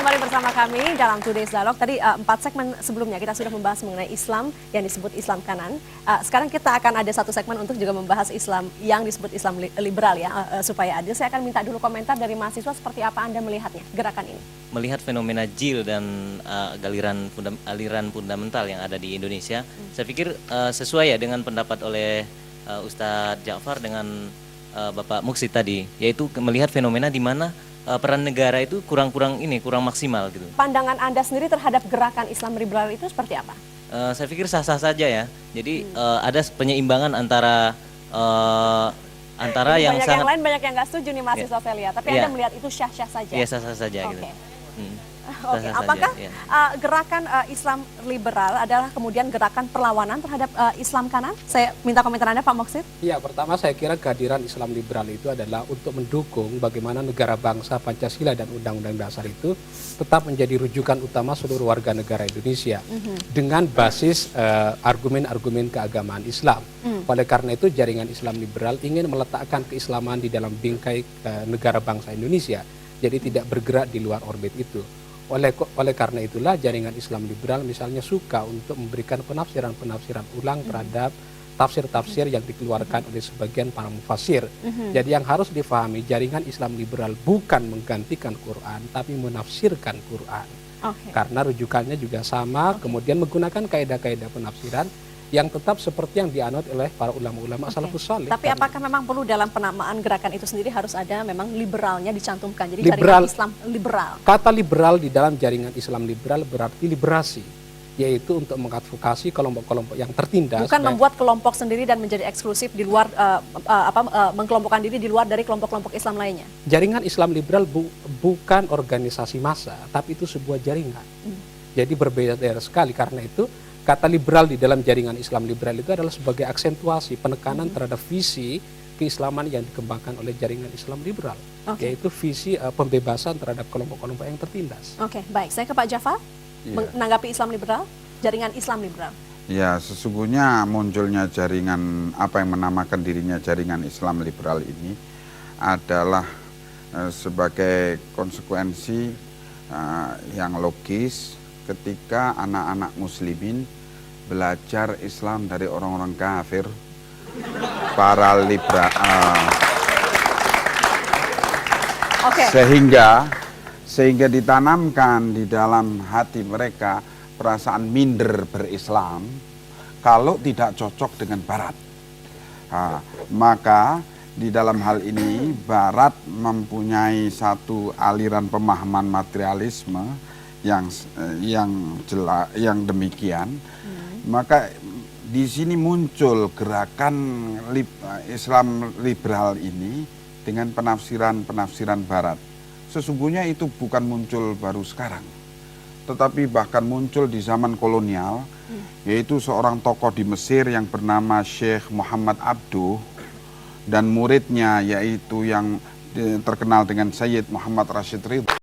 kembali bersama kami dalam Today's Dialogue. Tadi 4 segmen sebelumnya kita sudah membahas mengenai Islam yang disebut Islam kanan. Sekarang kita akan ada satu segmen untuk juga membahas Islam yang disebut Islam liberal ya, supaya adil. Saya akan minta dulu komentar dari mahasiswa seperti apa Anda melihatnya, gerakan ini. Melihat fenomena JIL dan aliran fundamental yang ada di Indonesia, saya pikir sesuai ya dengan pendapat oleh Ustadz Ja'far dengan Bapak Muksid tadi, yaitu melihat fenomena di mana peran negara itu kurang maksimal gitu. Pandangan Anda sendiri terhadap gerakan Islam liberal itu seperti apa? Saya pikir sah-sah saja ya. Jadi ada penyeimbangan antara yang sangat... Yang lain banyak yang nggak setuju nih mahasiswa saya lihat, tapi Anda melihat itu syah-syah saja? Iya, sah-sah saja gitu. Oke. Apakah gerakan Islam liberal adalah kemudian gerakan perlawanan terhadap Islam kanan? Saya minta komentar Anda, Pak Muksid. Ya, pertama saya kira kehadiran Islam liberal itu adalah untuk mendukung bagaimana negara bangsa Pancasila dan Undang-Undang Dasar itu tetap menjadi rujukan utama seluruh warga negara Indonesia dengan basis argumen-argumen keagamaan Islam. Oleh karena itu jaringan Islam liberal ingin meletakkan keislaman di dalam bingkai negara bangsa Indonesia, jadi tidak bergerak di luar orbit itu. Oleh karena itulah jaringan Islam liberal misalnya suka untuk memberikan penafsiran-penafsiran ulang terhadap tafsir-tafsir yang dikeluarkan oleh sebagian para mufasir. Jadi yang harus difahami, jaringan Islam liberal bukan menggantikan Quran, tapi menafsirkan Quran. Karena rujukannya juga sama, kemudian menggunakan kaidah-kaidah penafsiran yang tetap seperti yang dianut oleh para ulama-ulama salafus saleh. Tapi apakah memang perlu dalam penamaan gerakan itu sendiri harus ada memang liberalnya dicantumkan? Jadi jaringan Islam liberal. Kata liberal di dalam jaringan Islam liberal berarti liberasi, yaitu untuk mengadvokasi kelompok-kelompok yang tertindas. Bukan membuat kelompok sendiri dan menjadi eksklusif di luar mengkelompokkan diri di luar dari kelompok-kelompok Islam lainnya. Jaringan Islam liberal bukan organisasi massa, tapi itu sebuah jaringan. Jadi berbeda sekali. Karena itu kata liberal di dalam jaringan Islam liberal itu adalah sebagai aksentuasi penekanan terhadap visi keislaman yang dikembangkan oleh jaringan Islam liberal, yaitu visi pembebasan terhadap kelompok-kelompok yang tertindas. Baik. Saya ke Pak Ja'far, menanggapi Islam liberal, jaringan Islam liberal. Ya, sesungguhnya munculnya jaringan, apa yang menamakan dirinya jaringan Islam liberal ini adalah sebagai konsekuensi yang logis ketika anak-anak muslimin belajar Islam dari orang-orang kafir, para liberal, sehingga ditanamkan di dalam hati mereka perasaan minder berislam kalau tidak cocok dengan Barat. Maka di dalam hal ini Barat mempunyai satu aliran pemahaman materialisme yang demikian, maka di sini muncul gerakan Islam liberal ini dengan penafsiran Barat. Sesungguhnya itu bukan muncul baru sekarang, tetapi bahkan muncul di zaman kolonial, yaitu seorang tokoh di Mesir yang bernama Syekh Muhammad Abduh dan muridnya yaitu yang terkenal dengan Sayyid Muhammad Rashid Ridha.